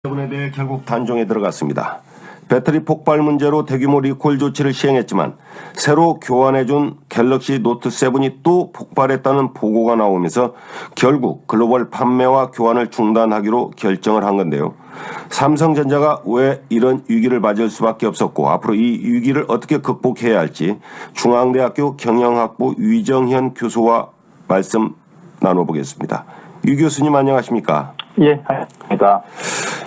부분에 대해 결국 단종에 들어갔습니다. 배터리 폭발 문제로 대규모 리콜 조치를 시행했지만 새로 교환해준 갤럭시 노트 7이 또 폭발했다는 보고가 나오면서 결국 글로벌 판매와 교환을 중단하기로 결정을 한 건데요. 삼성전자가 왜 이런 위기를 맞을 수밖에 없었고 앞으로 이 위기를 어떻게 극복해야 할지 중앙대학교 경영학부 위정현 교수와 말씀 나눠보겠습니다. 유 교수님 안녕하십니까? 예, 안녕하십니까.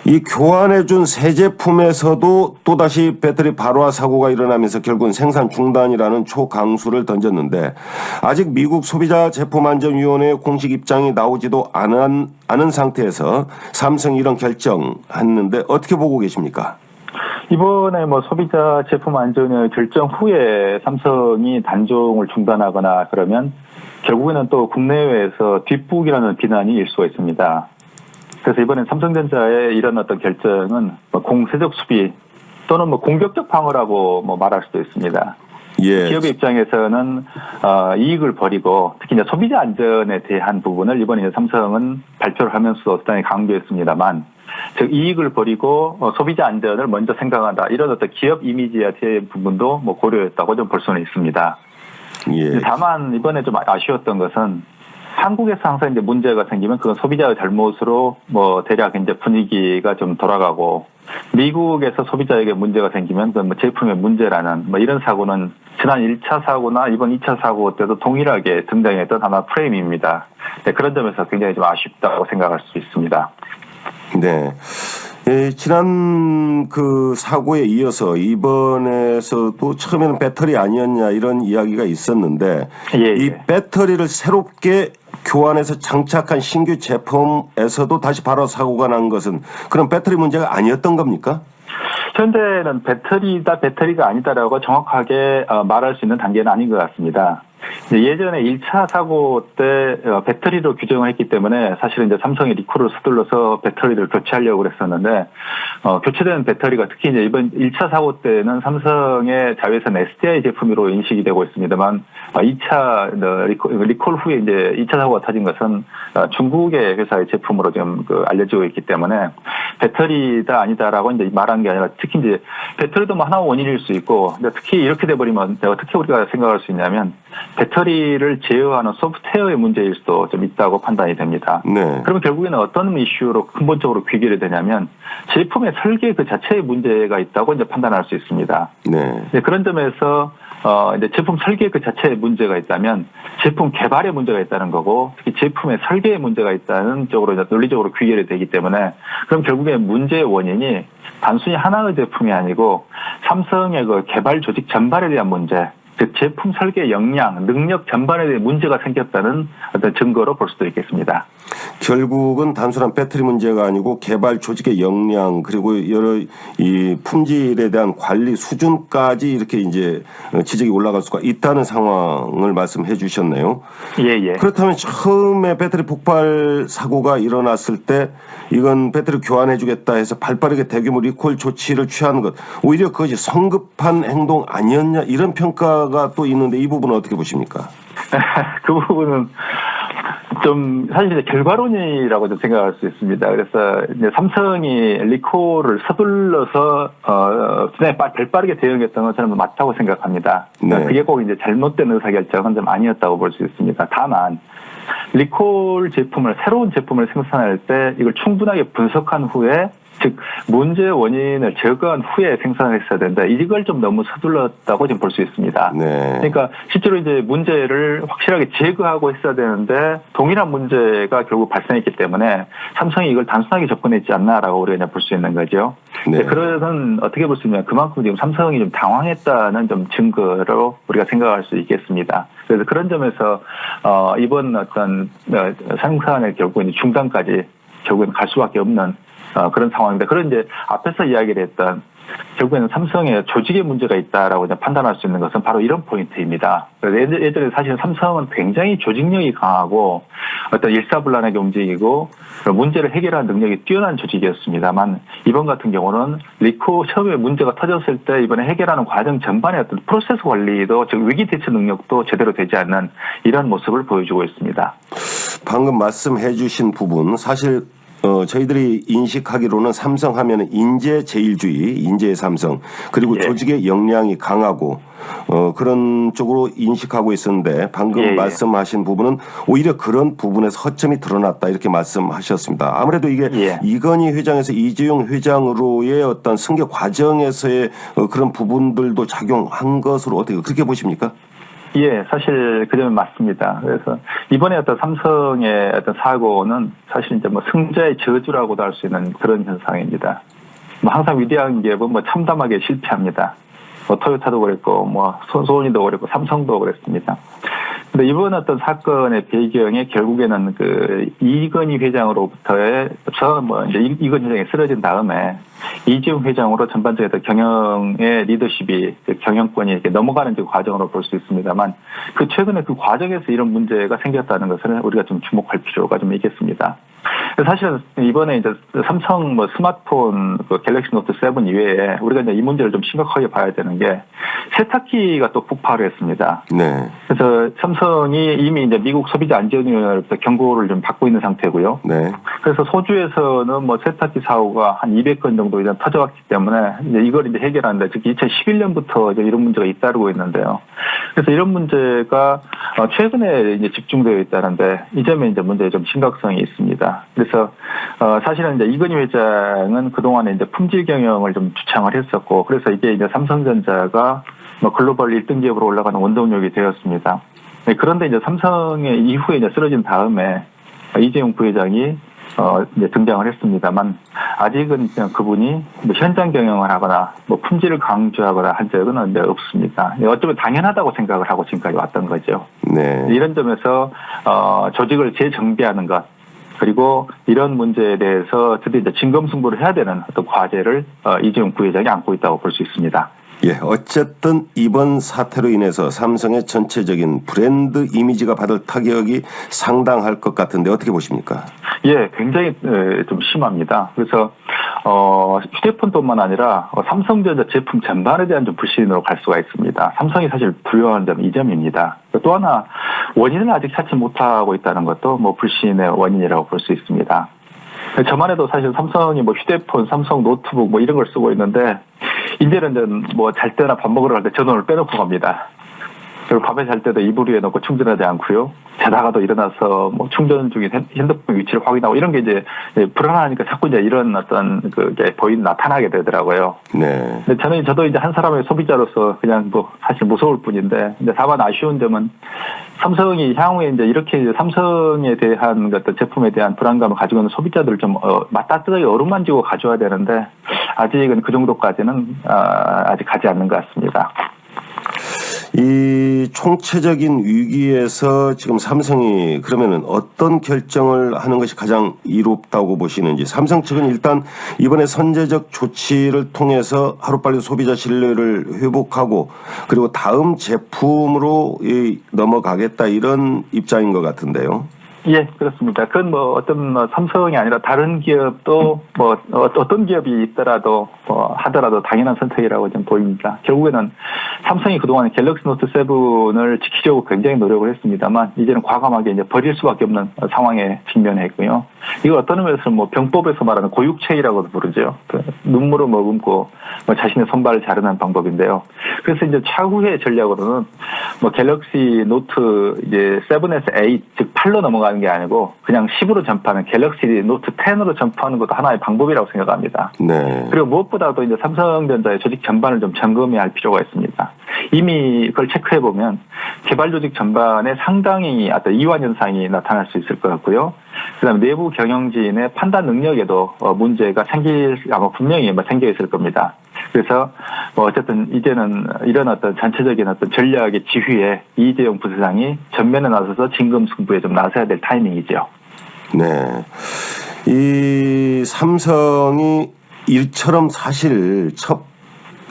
이 교환해준 새 제품에서도 또다시 배터리 발화 사고가 일어나면서 결국은 생산 중단이라는 초강수를 던졌는데 아직 미국 소비자제품안전위원회의 공식 입장이 나오지도 않은 상태에서 삼성이 이런 결정했는데 어떻게 보고 계십니까? 이번에 소비자 제품 안전위원회 결정 후에 삼성이 단종을 중단하거나 그러면 결국에는 또 국내외에서 뒷북이라는 비난이 일 수가 있습니다. 그래서 이번엔 삼성전자의 이런 어떤 결정은 공세적 수비 또는 공격적 방어라고 말할 수도 있습니다. 예. 기업의 입장에서는 이익을 버리고 특히 이제 소비자 안전에 대한 부분을 이번에 삼성은 발표를 하면서 상당히 강조했습니다만, 즉 이익을 버리고 소비자 안전을 먼저 생각한다 이런 어떤 기업 이미지에 대한 부분도 고려했다고 좀 볼 수는 있습니다. 예. 다만 이번에 좀 아쉬웠던 것은 한국에서 항상 이제 문제가 생기면 그건 소비자의 잘못으로 대략 이제 분위기가 좀 돌아가고, 미국에서 소비자에게 문제가 생기면 그 제품의 문제라는 이런 사고는 지난 1차 사고나 이번 2차 사고 때도 동일하게 등장했던 하나 프레임입니다. 네, 그런 점에서 굉장히 좀 아쉽다고 생각할 수 있습니다. 네. 예, 지난 그 사고에 이어서 이번에서도 처음에는 배터리 아니었냐 이런 이야기가 있었는데 이 배터리를 새롭게 교환해서 장착한 신규 제품에서도 다시 바로 사고가 난 것은 그런 배터리 문제가 아니었던 겁니까? 현재는 배터리다 배터리가 아니다라고 정확하게 말할 수 있는 단계는 아닌 것 같습니다. 예전에 1차 사고 때 배터리로 규정을 했기 때문에 사실은 이제 삼성이 리콜을 서둘러서 배터리를 교체하려고 그랬었는데 교체된 배터리가 특히 이제 이번 1차 사고 때는 삼성의 자회사 SDI 제품으로 인식이 되고 있습니다만 2차 리콜 후에 이제 2차 사고가 터진 것은 중국의 회사의 제품으로 지금 알려지고 있기 때문에 배터리다 아니다라고 이제 말한 게 아니라 특히 이제 배터리도 하나 원인일 수 있고 특히 이렇게 돼버리면 어떻게 우리가 생각할 수 있냐면 배터리를 제어하는 소프트웨어의 문제일 수도 좀 있다고 판단이 됩니다. 네. 그러면 결국에는 어떤 이슈로 근본적으로 귀결이 되냐면 제품의 설계 그 자체의 문제가 있다고 이제 판단할 수 있습니다. 네. 네, 그런 점에서 이제 제품 설계 그 자체에 문제가 있다면 제품 개발에 문제가 있다는 거고 특히 제품의 설계에 문제가 있다는 쪽으로 이제 논리적으로 귀결이 되기 때문에 그럼 결국에 문제의 원인이 단순히 하나의 제품이 아니고 삼성의 그 개발 조직 전반에 대한 문제, 즉 제품 설계 역량, 능력 전반에 대해 문제가 생겼다는 어떤 증거로 볼 수도 있겠습니다. 결국은 단순한 배터리 문제가 아니고 개발 조직의 역량 그리고 여러 이 품질에 대한 관리 수준까지 이렇게 이제 지적이 올라갈 수가 있다는 상황을 말씀해 주셨네요. 예. 그렇다면 처음에 배터리 폭발 사고가 일어났을 때 이건 배터리 교환해 주겠다 해서 발빠르게 대규모 리콜 조치를 취하는 것 오히려 그것이 성급한 행동 아니었냐 이런 평가가 또 있는데 이 부분은 어떻게 보십니까? 그 부분은 좀 사실 이제 결과론이라고 좀 생각할 수 있습니다. 그래서 이제 삼성이 리콜을 서둘러서 발빠르게 대응했던 건 저는 맞다고 생각합니다. 네. 그게 꼭 이제 잘못된 의사결정은 좀 아니었다고 볼 수 있습니다. 다만 리콜 제품을 새로운 제품을 생산할 때 이걸 충분하게 분석한 후에 즉 문제의 원인을 제거한 후에 생산을 했어야 된다. 이걸 좀 너무 서둘렀다고 좀 볼 수 있습니다. 네. 그러니까 실제로 이제 문제를 확실하게 제거하고 했어야 되는데 동일한 문제가 결국 발생했기 때문에 삼성이 이걸 단순하게 접근했지 않나라고 우리가 볼 수 있는 거죠. 네. 그러면 어떻게 볼 수 있냐면 그만큼 지금 삼성이 좀 당황했다는 좀 증거로 우리가 생각할 수 있겠습니다. 그래서 그런 점에서 이번 어떤 생산의 결국은 중단까지 결국은 갈 수밖에 없는 그런 상황입니다. 그런 이제 앞에서 이야기를 했던 결국에는 삼성의 조직의 문제가 있다라고 판단할 수 있는 것은 바로 이런 포인트입니다. 그래서 예전에 사실 삼성은 굉장히 조직력이 강하고 어떤 일사불란하게 움직이고 문제를 해결하는 능력이 뛰어난 조직이었습니다만 이번 같은 경우는 리콜 처음에 문제가 터졌을 때 이번에 해결하는 과정 전반의 어떤 프로세스 관리도 즉 위기 대처 능력도 제대로 되지 않는 이런 모습을 보여주고 있습니다. 방금 말씀해 주신 부분 사실 저희들이 인식하기로는 삼성 하면은 인재 제일주의, 인재의 삼성, 그리고 예. 조직의 역량이 강하고 그런 쪽으로 인식하고 있었는데 방금 예. 말씀하신 부분은 오히려 그런 부분에서 허점이 드러났다 이렇게 말씀하셨습니다. 아무래도 이게 예. 이건희 회장에서 이재용 회장으로의 어떤 승계 과정에서의 그런 부분들도 작용한 것으로 어떻게 그렇게 보십니까? 예, 사실 그 점은 맞습니다. 그래서 이번에 어떤 삼성의 어떤 사고는 사실 이제 뭐 승자의 저주라고도 할 수 있는 그런 현상입니다. 뭐 항상 위대한 기업은 뭐 참담하게 실패합니다. 뭐 토요타도 그랬고, 뭐 소니도 그랬고, 삼성도 그랬습니다. 근데 이번 어떤 사건의 배경에 결국에는 그 이건희 회장으로부터의 뭐 이제 이건희 회장이 쓰러진 다음에 이재용 회장으로 전반적인 경영의 리더십이 경영권이 이렇게 넘어가는 과정으로 볼 수 있습니다만 그 최근에 그 과정에서 이런 문제가 생겼다는 것을 우리가 좀 주목할 필요가 좀 있겠습니다. 사실은 이번에 이제 삼성 뭐 스마트폰 그 갤럭시 노트 7 이외에 우리가 이제 이 문제를 좀 심각하게 봐야 되는 게 세탁기가 또 폭발을 했습니다. 네. 그래서 삼성이 이미 이제 미국 소비자 안전위원회로부터 경고를 좀 받고 있는 상태고요. 네. 그래서 소주에서는 뭐 세탁기 사고가 한 200건 정도 이제 터져왔기 때문에 이제 이걸 이제 해결하는데 특히 2011년부터 이제 이런 문제가 잇따르고 있는데요. 그래서 이런 문제가 최근에 이제 집중되어 있다는데 이 점에 이제 문제의 좀 심각성이 있습니다. 그래서 사실은 이제 이건희 회장은 그동안에 이제 품질 경영을 좀 주창을 했었고 그래서 이게 이제 삼성전자가 뭐 글로벌 1등 기업으로 올라가는 원동력이 되었습니다. 네, 그런데 이제 삼성의 이후에 이제 쓰러진 다음에 이재용 부회장이 이제 등장을 했습니다만 아직은 그냥 그분이 뭐 현장 경영을 하거나 뭐 품질을 강조하거나 한 적은 이제 없습니다. 어쩌면 당연하다고 생각을 하고 지금까지 왔던 거죠. 네. 이런 점에서 조직을 재정비하는 것 그리고 이런 문제에 대해서 드디어 이제 진검승부를 해야 되는 어떤 과제를 이재용 부회장이 안고 있다고 볼 수 있습니다. 예, 어쨌든 이번 사태로 인해서 삼성의 전체적인 브랜드 이미지가 받을 타격이 상당할 것 같은데 어떻게 보십니까? 예, 굉장히 좀 심합니다. 그래서 휴대폰뿐만 아니라 삼성전자 제품 전반에 대한 좀 불신으로 갈 수가 있습니다. 삼성이 사실 두려워하는 점은 이 점입니다. 또 하나 원인을 아직 찾지 못하고 있다는 것도 뭐 불신의 원인이라고 볼 수 있습니다. 저만 해도 사실 삼성이 뭐 휴대폰, 삼성 노트북 뭐 이런 걸 쓰고 있는데 이제는 뭐 잘 때나 밥 먹으러 갈 때 전원을 빼놓고 갑니다. 그리고 밤에 잘 때도 이불 위에 넣고 충전하지 않고요. 자다가도 일어나서 뭐 충전 중인 핸드폰 위치를 확인하고 이런 게 이제 불안하니까 자꾸 이제 이런 어떤 그게 나타나게 되더라고요. 네. 근데 저도 이제 한 사람의 소비자로서 그냥 뭐 사실 무서울 뿐인데 이제 다만 아쉬운 점은 삼성이 향후에 이제 이렇게 이제 삼성에 대한 어떤 제품에 대한 불안감을 가지고 있는 소비자들을 좀 맞따뜻하게 어루만지고 가져와야 되는데 아직은 그 정도까지는 아직 가지 않는 것 같습니다. 이 총체적인 위기에서 지금 삼성이 그러면은 어떤 결정을 하는 것이 가장 이롭다고 보시는지 삼성 측은 일단 이번에 선제적 조치를 통해서 하루빨리 소비자 신뢰를 회복하고 그리고 다음 제품으로 넘어가겠다 이런 입장인 것 같은데요. 예, 그렇습니다. 그건 뭐 어떤 삼성이 아니라 다른 기업도 뭐 어떤 기업이 있더라도 하더라도 당연한 선택이라고 좀 보입니다. 결국에는 삼성이 그동안 갤럭시 노트 7을 지키려고 굉장히 노력을 했습니다만 이제는 과감하게 이제 버릴 수밖에 없는 상황에 직면했고요. 이걸 어떤 의미에서 뭐 병법에서 말하는 고육체이라고도 부르죠. 눈물을 머금고 자신의 손발을 자르는 방법인데요. 그래서 이제 차후의 전략으로는 뭐 갤럭시 노트 이제 7에서 8, 즉 8로 넘어가는 게 아니고 그냥 10으로 점프하는 갤럭시 노트 10으로 점프하는 것도 하나의 방법이라고 생각합니다. 네. 그리고 무엇보다도 이제 삼성전자의 조직 전반을 좀 점검해야 할 필요가 있습니다. 이미 그걸 체크해 보면 개발 조직 전반에 상당히 어떤 이완 현상이 나타날 수 있을 것 같고요. 그다음에 내부 경영진의 판단 능력에도 문제가 분명히 생겨 있을 겁니다. 그래서 어쨌든 이제는 이런 어떤 전체적인 어떤 전략의 지휘에 이재용 부회장이 전면에 나서서 진검승부에 좀 나서야 될 타이밍이죠. 네. 이 삼성이 일처럼 사실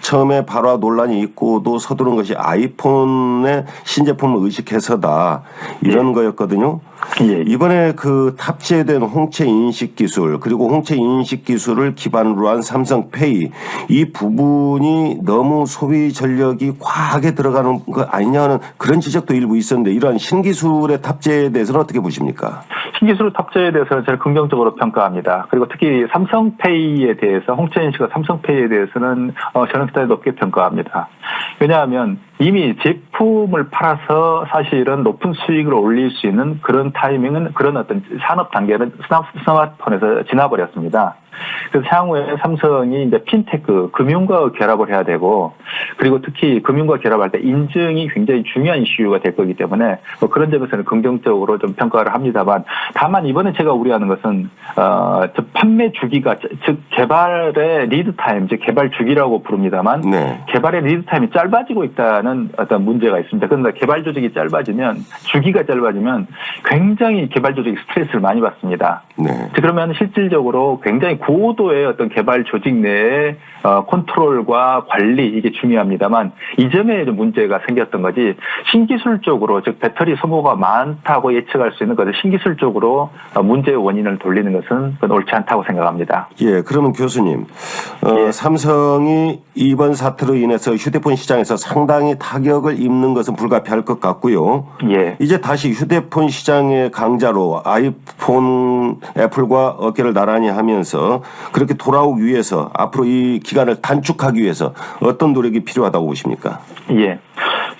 처음에 발화 논란이 있고도 서두른 것이 아이폰의 신제품을 의식해서다 이런 거였거든요. 예. 이번에 그 탑재된 홍채 인식 기술 그리고 홍채 인식 기술을 기반으로 한 삼성페이 이 부분이 너무 소비 전력이 과하게 들어가는 거 아니냐는 그런 지적도 일부 있었는데 이러한 신기술의 탑재에 대해서는 어떻게 보십니까? 신기술 탑재에 대해서는 제일 긍정적으로 평가합니다. 그리고 특히 삼성페이에 대해서 홍채 인식과 삼성페이에 대해서는 저는 상당히 높게 평가합니다. 왜냐하면 이미 제품을 팔아서 사실은 높은 수익을 올릴 수 있는 그런 타이밍은 그런 어떤 산업 단계는 스마트폰에서 지나버렸습니다. 그래서 향후에 삼성이 이제 핀테크, 금융과 결합을 해야 되고, 그리고 특히 금융과 결합할 때 인증이 굉장히 중요한 이슈가 될 거기 때문에 그런 점에서는 긍정적으로 좀 평가를 합니다만, 다만 이번에 제가 우려하는 것은 판매 주기가 즉 개발의 리드 타임, 즉 개발 주기라고 부릅니다만, 네. 개발의 리드 타임이 짧아지고 있다는 어떤 문제가 있습니다. 그런데 개발 조직이 짧아지면 주기가 짧아지면 굉장히 개발 조직이 스트레스를 많이 받습니다. 네. 그러면 실질적으로 굉장히 고도의 어떤 개발 조직 내의 컨트롤과 관리 이게 중요합니다만 이 점에 좀 문제가 생겼던 거지 신기술적으로 즉 배터리 소모가 많다고 예측할 수 있는 것을 신기술적으로 문제의 원인을 돌리는 것은 그건 옳지 않다고 생각합니다. 예, 그러면 교수님, 예. 삼성이 이번 사태로 인해서 휴대폰 시장에서 상당히 타격을 입는 것은 불가피할 것 같고요. 예. 이제 다시 휴대폰 시장의 강자로 아이폰, 애플과 어깨를 나란히 하면서 그렇게 돌아오기 위해서 앞으로 이 기간을 단축하기 위해서 어떤 노력이 필요하다고 보십니까? 예.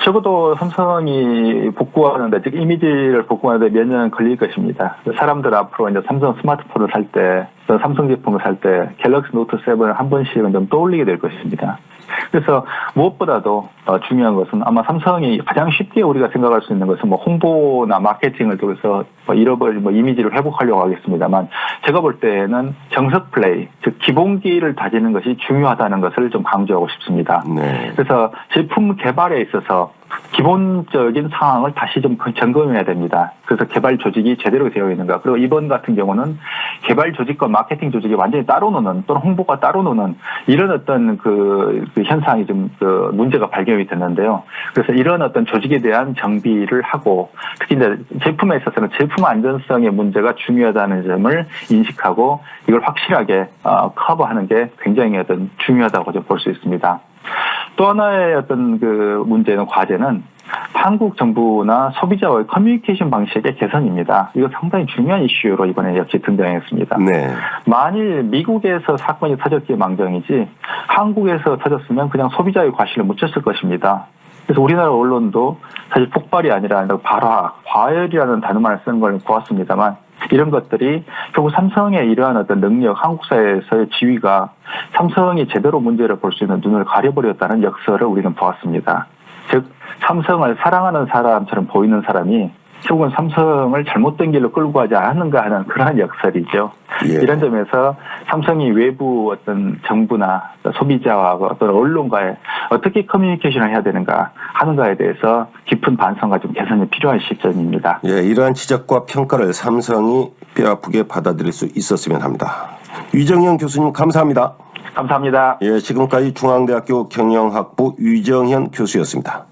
적어도 삼성이 복구하는데, 즉 이미지를 복구하는데 몇 년 걸릴 것입니다. 사람들 앞으로 이제 삼성 스마트폰을 살 때, 삼성 제품을 살 때 갤럭시 노트 7을 한 번씩은 좀 떠올리게 될 것입니다. 그래서 무엇보다도 중요한 것은 아마 삼성이 가장 쉽게 우리가 생각할 수 있는 것은 뭐 홍보나 마케팅을 통해서 잃어버린 이미지를 회복하려고 하겠습니다만 제가 볼 때는 정석 플레이, 즉 기본기를 다지는 것이 중요하다는 것을 좀 강조하고 싶습니다. 네. 그래서 제품 개발에 있어서 기본적인 상황을 다시 좀 점검해야 됩니다. 그래서 개발 조직이 제대로 되어 있는가. 그리고 이번 같은 경우는 개발 조직과 마케팅 조직이 완전히 따로 노는 또는 홍보가 따로 노는 이런 어떤 그 현상이 좀 문제가 발견이 됐는데요. 그래서 이런 어떤 조직에 대한 정비를 하고 특히 이제 제품에 있어서는 제품 안전성의 문제가 중요하다는 점을 인식하고 이걸 확실하게 커버하는 게 굉장히 어떤 중요하다고 볼 수 있습니다. 또 하나의 어떤 그 문제는 과제는 한국 정부나 소비자와의 커뮤니케이션 방식의 개선입니다. 이거 상당히 중요한 이슈로 이번에 역시 등장했습니다. 네. 만일 미국에서 사건이 터졌기에 망정이지 한국에서 터졌으면 그냥 소비자의 과실을 묻혔을 것입니다. 그래서 우리나라 언론도 사실 폭발이 아니라 발화, 과열이라는 단어만 쓰는 걸 보았습니다만 이런 것들이 결국 삼성의 이러한 어떤 능력, 한국 사회에서의 지위가 삼성이 제대로 문제를 볼 수 있는 눈을 가려버렸다는 역설을 우리는 보았습니다. 즉 삼성을 사랑하는 사람처럼 보이는 사람이 결국은 삼성을 잘못된 길로 끌고 가지 않는가 하는 그러한 역설이죠. 예. 이런 점에서 삼성이 외부 어떤 정부나 소비자와 어떤 언론과의 어떻게 커뮤니케이션을 해야 되는가 하는가에 대해서 깊은 반성과 좀 개선이 필요한 시점입니다. 예, 이러한 지적과 평가를 삼성이 뼈아프게 받아들일 수 있었으면 합니다. 위정현 교수님 감사합니다. 감사합니다. 예, 지금까지 중앙대학교 경영학부 위정현 교수였습니다.